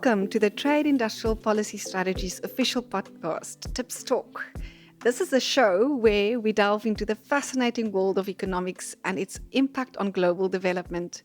Welcome to the Trade Industrial Policy Strategies official podcast, Tips Talk. This is a show where we delve into the fascinating world of economics and its impact on global development.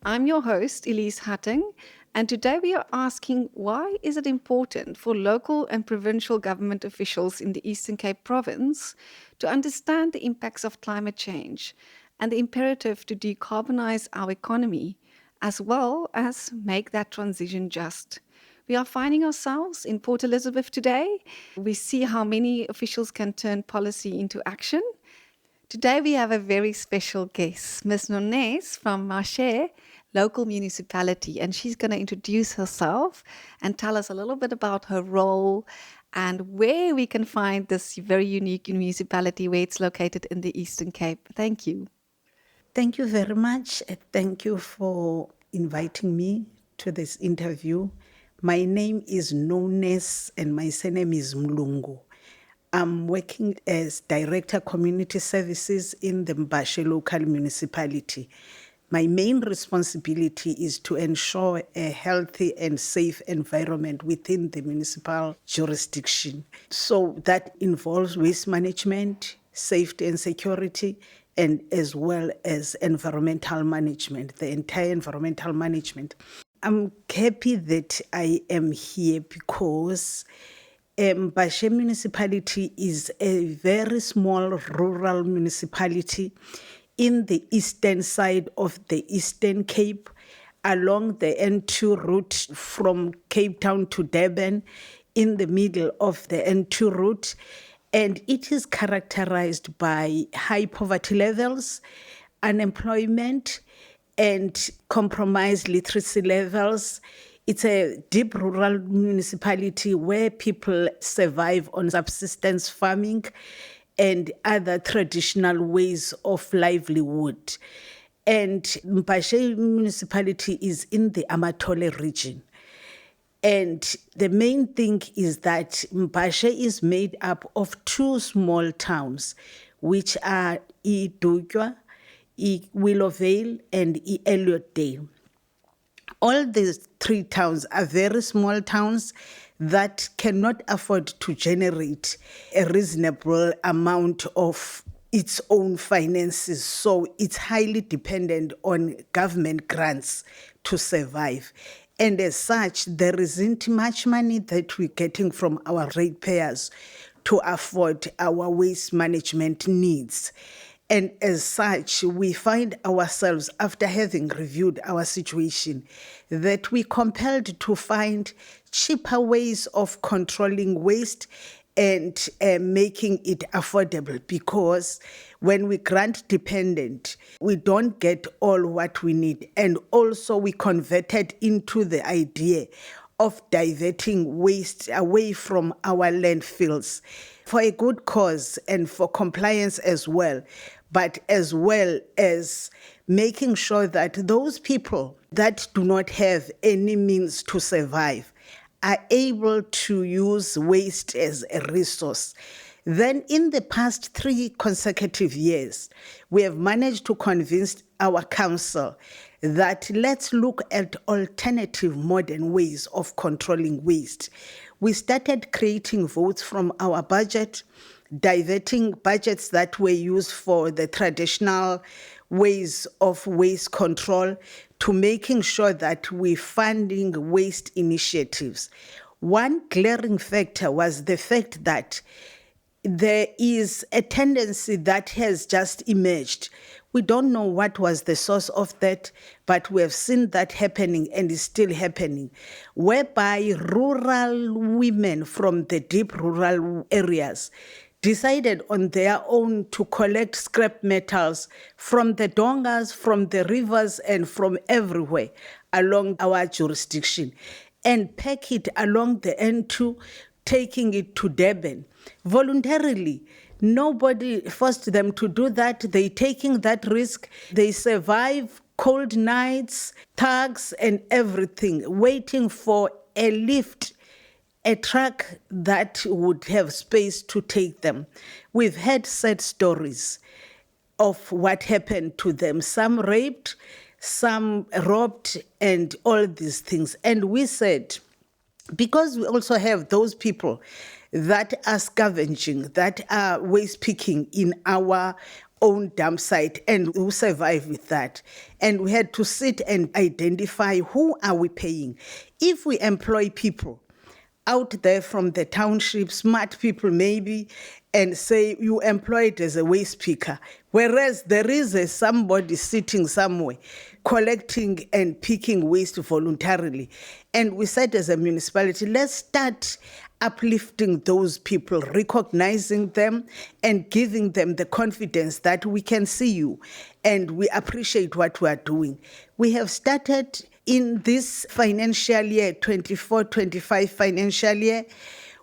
I'm your host, Elize Hattingh, and today we are asking why is it important for local and provincial government officials in the Eastern Cape province to understand the impacts of climate change and the imperative to decarbonize our economy, as well as make that transition just. We are finding ourselves in Port Elizabeth today. We see how many officials can turn policy into action. Today we have a very special guest, Ms. Nones from Marche, local municipality, and she's going to introduce herself and tell us a little bit about her role and where we can find this very unique municipality, where it's located in the Eastern Cape. Thank you. Thank you very much. Thank you for inviting me to this interview. My name is Nones and my surname is Mlungu. I'm working as Director Community Services in the Mbashe local municipality. My main responsibility is to ensure a healthy and safe environment within the municipal jurisdiction. So that involves waste management, safety and security, and as well as environmental management, the entire environmental management. I'm happy that I am here because Mbashe municipality is a very small rural municipality in the eastern side of the Eastern Cape, along the N2 route from Cape Town to Durban, in the middle of the N2 route. And it is characterized by high poverty levels, unemployment, and compromised literacy levels. It's a deep rural municipality where people survive on subsistence farming and other traditional ways of livelihood. And Mbashe municipality is in the Amatole region. And the main thing is that Mbashe is made up of two small towns, which are Idugwa, Willowvale, and Elliotdale. All these three towns are very small towns that cannot afford to generate a reasonable amount of its own finances. So it's highly dependent on government grants to survive. And as such, there isn't much money that we're getting from our ratepayers to afford our waste management needs. And as such, we find ourselves, after having reviewed our situation, that we're compelled to find cheaper ways of controlling waste and making it affordable, because when we grant dependent, we don't get all what we need. And also we converted into the idea of diverting waste away from our landfills for a good cause and for compliance as well, but as well as making sure that those people that do not have any means to survive are able to use waste as a resource. Then in the past 3 consecutive years, we have managed to convince our council that let's look at alternative modern ways of controlling waste. We started creating votes from our budget, diverting budgets that were used for the traditional ways of waste control to making sure that we're funding waste initiatives. One glaring factor was the fact that there is a tendency that has just emerged. We don't know what was the source of that, but we have seen that happening and is still happening, whereby rural women from the deep rural areas decided on their own to collect scrap metals from the dongas, from the rivers, and from everywhere along our jurisdiction, and pack it along the N2, taking it to Durban. Voluntarily, nobody forced them to do that. They're taking that risk. They survive cold nights, thugs, and everything, waiting for a lift, a truck that would have space to take them. We've had sad stories of what happened to them. Some raped, some robbed, and all these things. And we said, Because we also have those people that are scavenging, that are waste picking in our own dump site, and who survive with that. And we had to sit and identify who are we paying. If we employ people out there from the township, smart people maybe, and say you employed as a waste picker, whereas there is somebody sitting somewhere collecting and picking waste voluntarily. And we said as a municipality, let's start uplifting those people, recognizing them and giving them the confidence that we can see you and we appreciate what we are doing. We have started in this financial year, 24-25 financial year,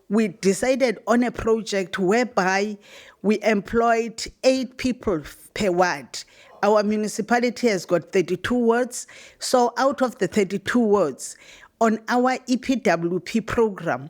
we decided on a project whereby we employed 8 people per ward. Our municipality has got 32 wards. So out of the 32 wards, on our EPWP program,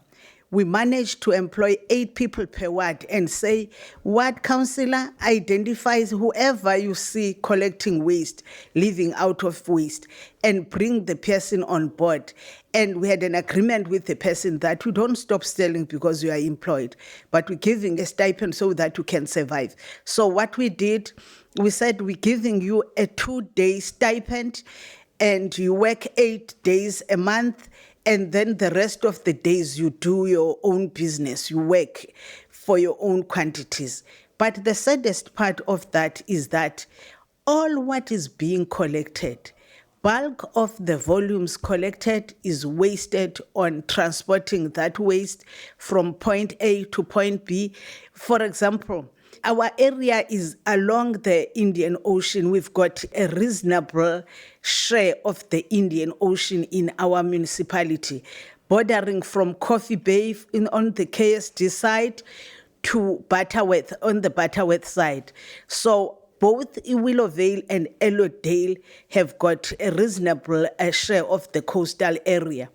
we managed to employ 8 people per ward and say, ward councillor identifies whoever you see collecting waste, living out of waste, and bring the person on board. And we had an agreement with the person that we don't stop stealing because you are employed, but we're giving a stipend so that you can survive. So what we did, we said we're giving you a 2-day stipend and you work 8 days a month, and then the rest of the days you do your own business, you work for your own quantities. But the saddest part of that is that all what is being collected, bulk of the volumes collected is wasted on transporting that waste from point A to point B. For example, our area is along the Indian Ocean. We've got a reasonable share of the Indian Ocean in our municipality, bordering from Coffee Bay on the KSD side to Butterworth on the Butterworth side. So both Willowvale and Ellodale have got a reasonable share of the coastal area.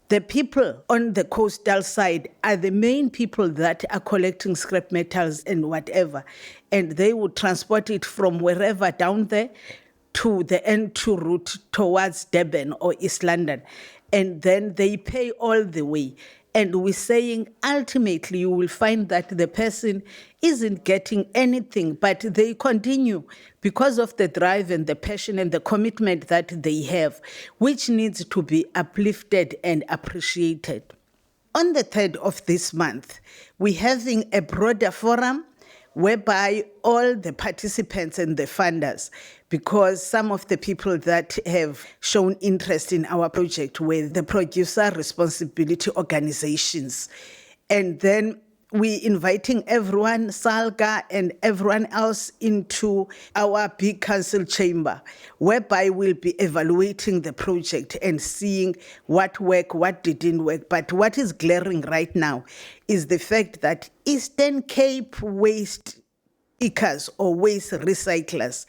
The people on the coastal side are the main people that are collecting scrap metals and whatever, and they would transport it from wherever down there to the N2 route towards Durban or East London, and then they pay all the way. And we're saying ultimately you will find that the person isn't getting anything, but they continue because of the drive and the passion and the commitment that they have, which needs to be uplifted and appreciated. On the 3rd of this month, we're having a broader forum whereby all the participants and the funders, because some of the people that have shown interest in our project were the producer responsibility organizations. And then we're inviting everyone, Salga and everyone else, into our big council chamber, whereby we'll be evaluating the project and seeing what worked, what didn't work. But what is glaring right now is the fact that Eastern Cape waste pickers or waste recyclers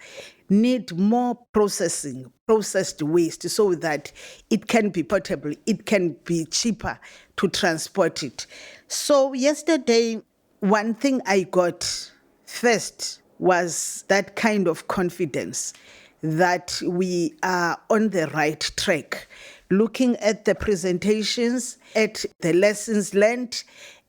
need more processed waste, so that it can be portable, it can be cheaper to transport it. So yesterday, one thing I got first was that kind of confidence that we are on the right track, looking at the presentations, at the lessons learned,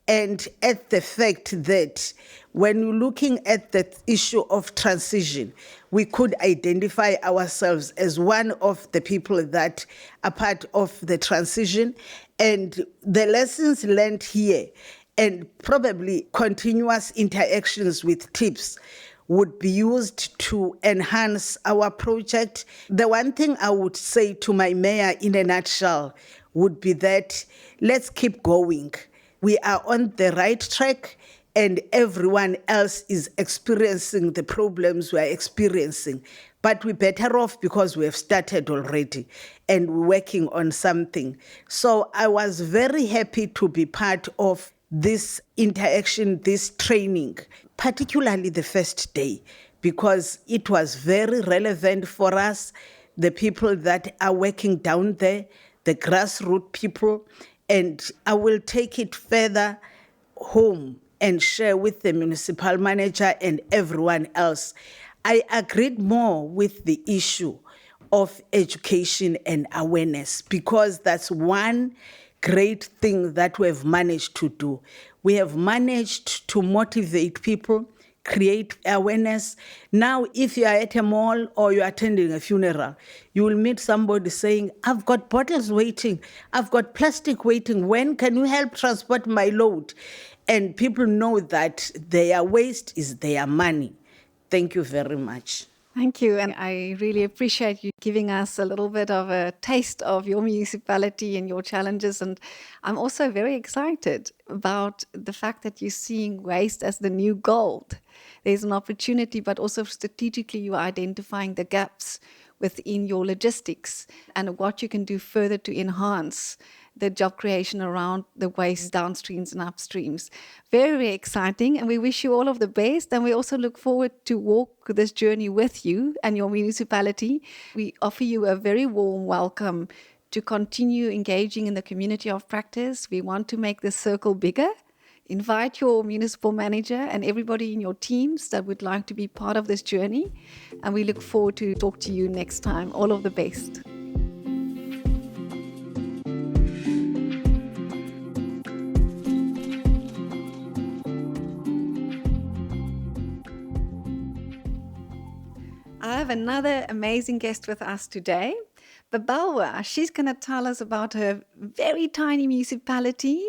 and at the fact that when you're looking at the issue of transition, we could identify ourselves as one of the people that are part of the transition, and the lessons learned here and probably continuous interactions with tips would be used to enhance our project. The one thing I would say to my mayor in a nutshell would be that let's keep going. We are on the right track, and everyone else is experiencing the problems we are experiencing. But we're better off because we have started already and we're working on something. So I was very happy to be part of this interaction, this training, particularly the first day, because it was very relevant for us, the people that are working down there, the grassroots people. And I will take it further home and share with the municipal manager and everyone else. I agreed more with the issue of education and awareness, because that's one great thing that we have managed to do. We have managed to motivate people, create awareness. Now, if you are at a mall or you're attending a funeral, you will meet somebody saying, I've got bottles waiting, I've got plastic waiting, when can you help transport my load? And people know that their waste is their money. Thank you very much. Thank you. And I really appreciate you giving us a little bit of a taste of your municipality and your challenges. And I'm also very excited about the fact that you're seeing waste as the new gold. There's an opportunity, but also strategically you are identifying the gaps within your logistics and what you can do further to enhance the job creation around the waste downstreams and upstreams. Very, very exciting. And we wish you all of the best. And we also look forward to walk this journey with you and your municipality. We offer you a very warm welcome to continue engaging in the community of practice. We want to make this circle bigger. Invite your municipal manager and everybody in your teams that would like to be part of this journey. And we look forward to talk to you next time. All of the best. I have another amazing guest with us today. Babalwa, she's going to tell us about her very tiny municipality,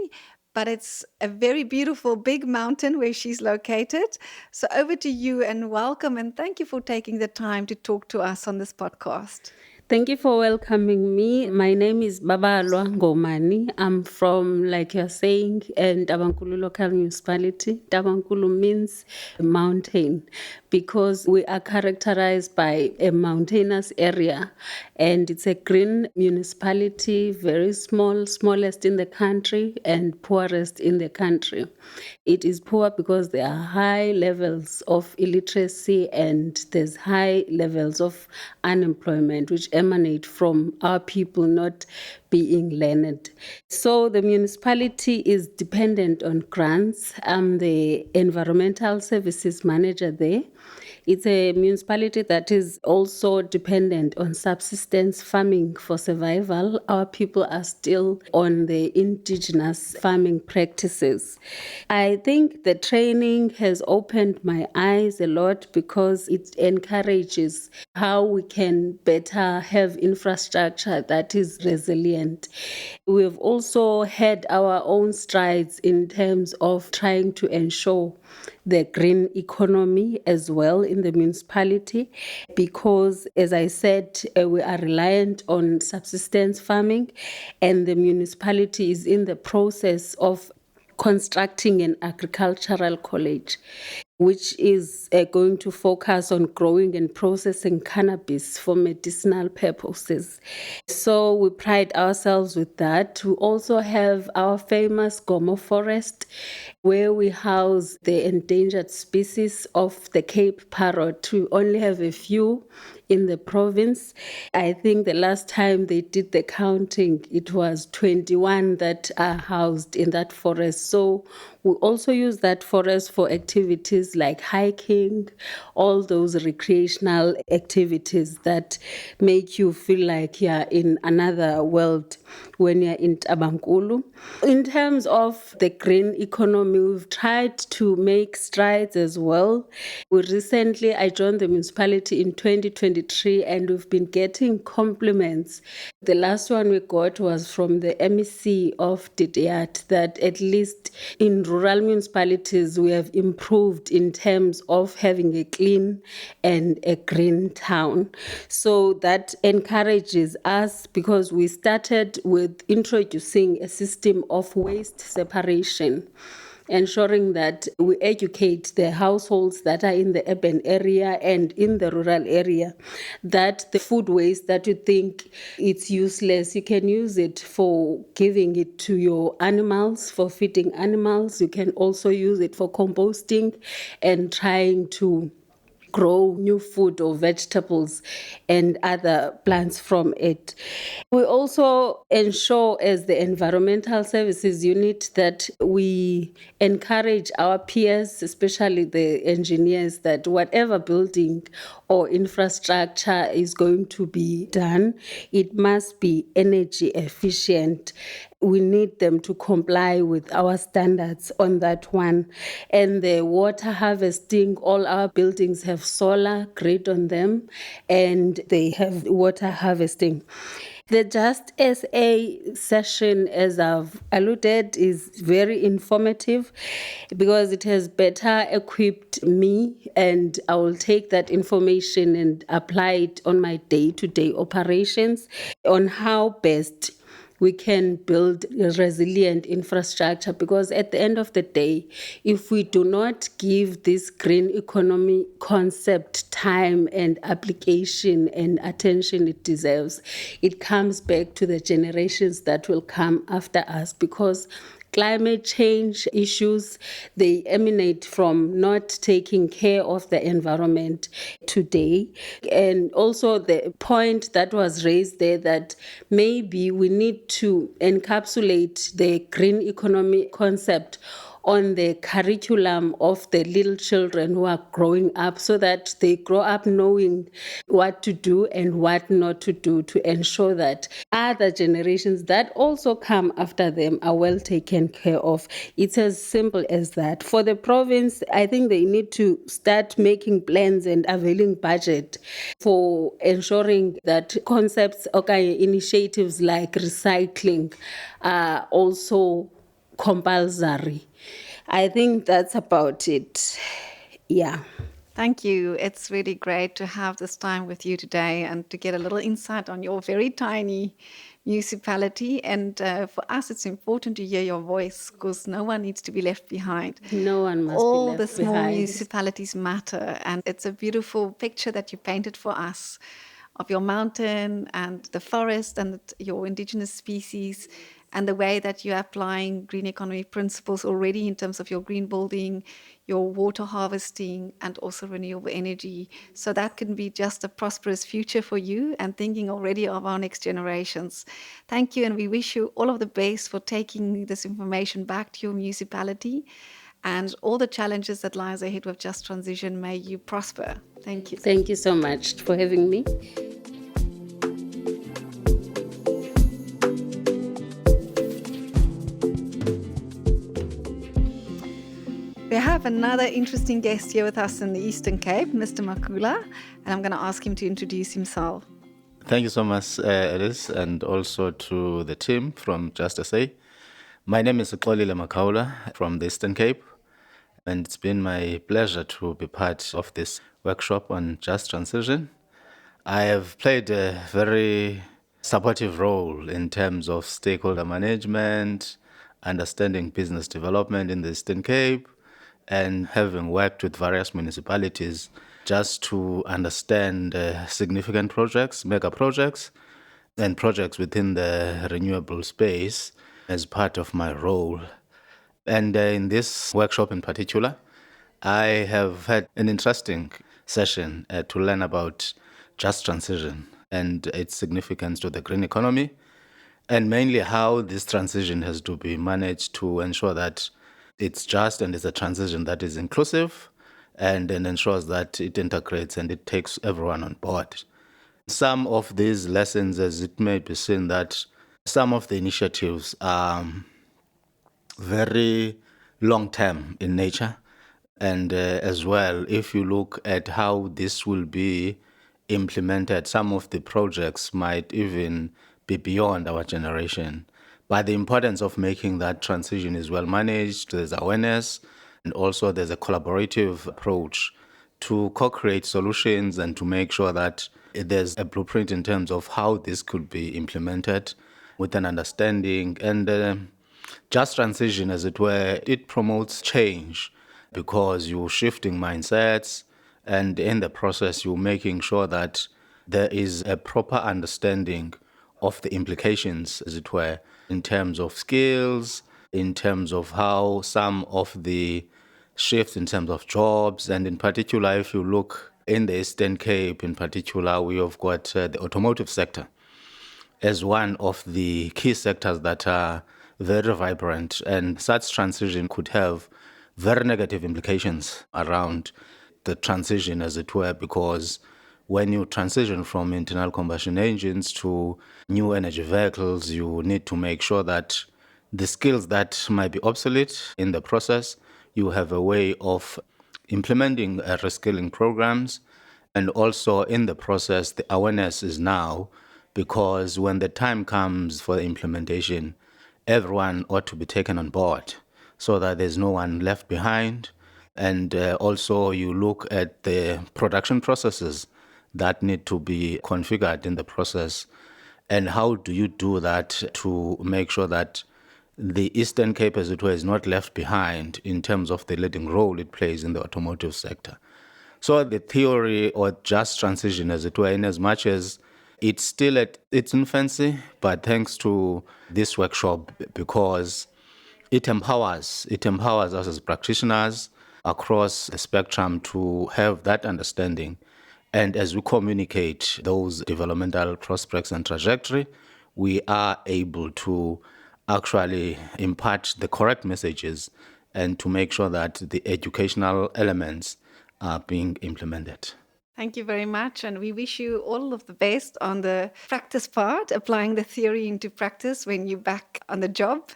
but it's a very beautiful big mountain where she's located. So over to you and welcome, and thank you for taking the time to talk to us on this podcast. Thank you for welcoming me. My name is Babalwa Ngomani. I'm from, like you're saying, Tabankulu local municipality. Tabankulu means mountain because we are characterized by a mountainous area, and it's a green municipality, very small, smallest in the country and poorest in the country. It is poor because there are high levels of illiteracy and there's high levels of unemployment, which emanate from our people not being learned. So the municipality is dependent on grants. I'm the environmental services manager there. It's a municipality that is also dependent on subsistence farming for survival. Our people are still on the indigenous farming practices. I think the training has opened my eyes a lot because it encourages how we can better have infrastructure that is resilient. We've also had our own strides in terms of trying to ensure the green economy as well in the municipality because, as I said, we are reliant on subsistence farming, and the municipality is in the process of constructing an agricultural college, which is going to focus on growing and processing cannabis for medicinal purposes. So we pride ourselves with that. We also have our famous Gomo Forest, where we house the endangered species of the Cape parrot. We only have a few in the province. I think the last time they did the counting, it was 21 that are housed in that forest. So we also use that forest for activities like hiking, all those recreational activities that make you feel like you're in another world when you're in Tabankulu. In terms of the green economy, we've tried to make strides as well. I joined the municipality in 2023 and we've been getting compliments. The last one we got was from the MEC of Didiat that at least in rural municipalities we have improved in terms of having a clean and a green town. So that encourages us because we started with introducing a system of waste separation, ensuring that we educate the households that are in the urban area and in the rural area that the food waste that you think it's useless, you can use it for giving it to your animals, for feeding animals. You can also use it for composting and trying to grow new food or vegetables and other plants from it. We also ensure as the environmental services unit that we encourage our peers, especially the engineers, that whatever building or infrastructure is going to be done, it must be energy efficient. we need them to comply with our standards on that one. And the water harvesting, all our buildings have solar grid on them, and they have water harvesting. The Just SA session, as I've alluded, is very informative because it has better equipped me, and I will take that information and apply it on my day-to-day operations on how best we can build a resilient infrastructure, because at the end of the day, if we do not give this green economy concept time and application and attention it deserves, it comes back to the generations that will come after us, because climate change issues, they emanate from not taking care of the environment today. And also the point that was raised there that maybe we need to encapsulate the green economy concept on the curriculum of the little children who are growing up, so that they grow up knowing what to do and what not to do, to ensure that other generations that also come after them are well taken care of. It's as simple as that. For the province, I think they need to start making plans and availing budget for ensuring that concepts or initiatives like recycling are also compulsory. I think that's about it. Yeah. Thank you. It's really great to have this time with you today and to get a little insight on your very tiny municipality. And for us, it's important to hear your voice because no one needs to be left behind. No one must All be the left small behind. municipalities matter. And it's a beautiful picture that you painted for us of your mountain and the forest and your indigenous species, and the way that you're applying green economy principles already in terms of your green building, your water harvesting, and also renewable energy. So that can be just a prosperous future for you and thinking already of our next generations. Thank you, and we wish you all of the best for taking this information back to your municipality, and all the challenges that lies ahead with Just Transition. May you prosper. Thank you. Thank you so much for having me. We have another interesting guest here with us in the Eastern Cape, Mr. Makula, and I'm going to ask him to introduce himself. Thank you so much, Elize, and also to the team from Just SA. My name is Xolile Makaula from the Eastern Cape, and it's been my pleasure to be part of this workshop on Just Transition. I have played a very supportive role in terms of stakeholder management, understanding business development in the Eastern Cape, and having worked with various municipalities just to understand significant projects, mega projects, and projects within the renewable space as part of my role. And in this workshop in particular, I have had an interesting session to learn about just transition and its significance to the green economy, and mainly how this transition has to be managed to ensure that it's just and it's a transition that is inclusive and ensures that it integrates and it takes everyone on board. Some of these lessons, as it may be seen, that some of the initiatives are very long-term in nature. And as well, if you look at how this will be implemented, some of the projects might even be beyond our generation. But the importance of making that transition is well managed, there's awareness, and also there's a collaborative approach to co-create solutions and to make sure that there's a blueprint in terms of how this could be implemented with an understanding. And just transition, as it were, it promotes change because you're shifting mindsets, and in the process, you're making sure that there is a proper understanding of the implications, as it were, in terms of skills, in terms of how some of the shifts in terms of jobs, and in particular, if you look in the Eastern Cape in particular, we have got the automotive sector as one of the key sectors that are very vibrant, and such transition could have very negative implications around the transition, as it were, because when you transition from internal combustion engines to new energy vehicles, you need to make sure that the skills that might be obsolete in the process, you have a way of implementing reskilling programs. And also in the process, the awareness is now, because when the time comes for the implementation, everyone ought to be taken on board so that there's no one left behind. And also you look at the production processes that need to be configured in the process. And how do you do that to make sure that the Eastern Cape, as it were, is not left behind in terms of the leading role it plays in the automotive sector? So the theory or just transition, as it were, in as much as it's still at its infancy, but thanks to this workshop, because it empowers us as practitioners across the spectrum to have that understanding. And as we communicate those developmental prospects and trajectory, we are able to actually impart the correct messages and to make sure that the educational elements are being implemented. Thank you very much. And we wish you all of the best on the practice part, applying the theory into practice when you're back on the job.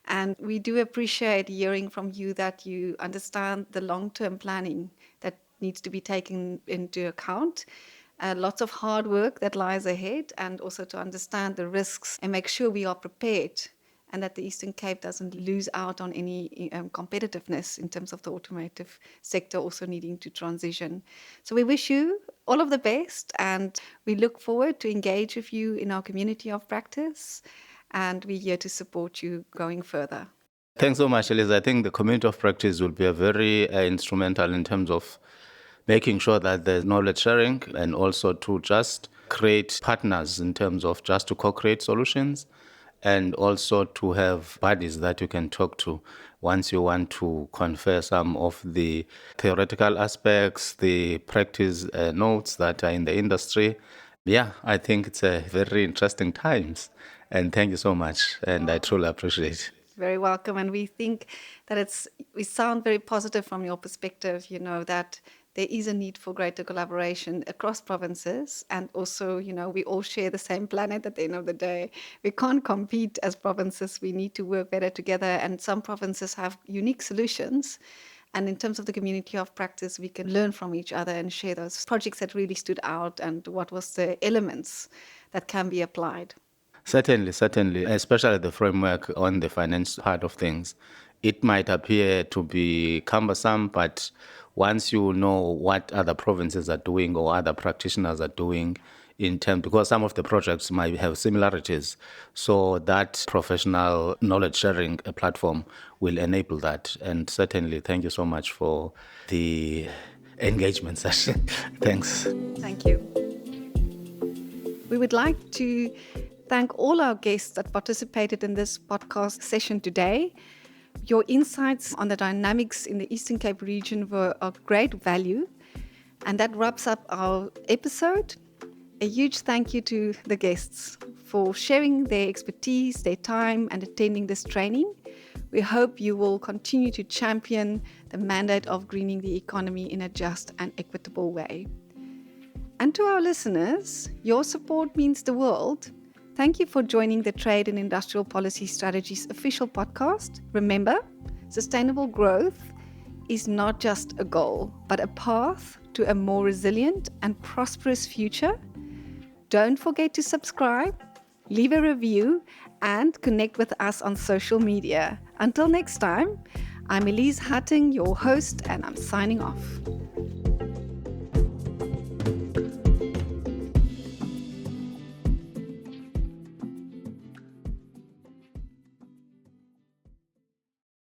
And we do appreciate hearing from you that you understand the long-term planning that needs to be taken into account. Lots of hard work that lies ahead, and also to understand the risks and make sure we are prepared and that the Eastern Cape doesn't lose out on any competitiveness in terms of the automotive sector also needing to transition. So we wish you all of the best, and we look forward to engage with you in our community of practice, and we're here to support you going further. Thanks so much, Elize. I think the community of practice will be a very instrumental in terms of making sure that there's knowledge sharing, and also to just create partners in terms of just to co-create solutions, and also to have bodies that you can talk to once you want to confer some of the theoretical aspects, the practice notes that are in the industry. Yeah, I think it's a very interesting times. And thank you so much. And I truly appreciate it. Very welcome. And we think that we sound very positive from your perspective, that there is a need for greater collaboration across provinces. And also, we all share the same planet at the end of the day. We can't compete as provinces. We need to work better together. And some provinces have unique solutions. And in terms of the community of practice, we can learn from each other and share those projects that really stood out and what was the elements that can be applied. Certainly, especially the framework on the finance part of things. It might appear to be cumbersome, but once you know what other provinces are doing or other practitioners are doing in terms, because some of the projects might have similarities, so that professional knowledge sharing platform will enable that. And certainly, thank you so much for the engagement session. Thanks. Thank you. We would like to thank all our guests that participated in this podcast session today. Your insights on the dynamics in the Eastern Cape region were of great value. And that wraps up our episode. A huge thank you to the guests for sharing their expertise, their time, and attending this training. We hope you will continue to champion the mandate of greening the economy in a just and equitable way. And to our listeners, your support means the world. Thank you for joining the Trade and Industrial Policy Strategies official podcast. Remember, sustainable growth is not just a goal, but a path to a more resilient and prosperous future. Don't forget to subscribe, leave a review, and connect with us on social media. Until next time, I'm Elize Hattingh, your host, and I'm signing off.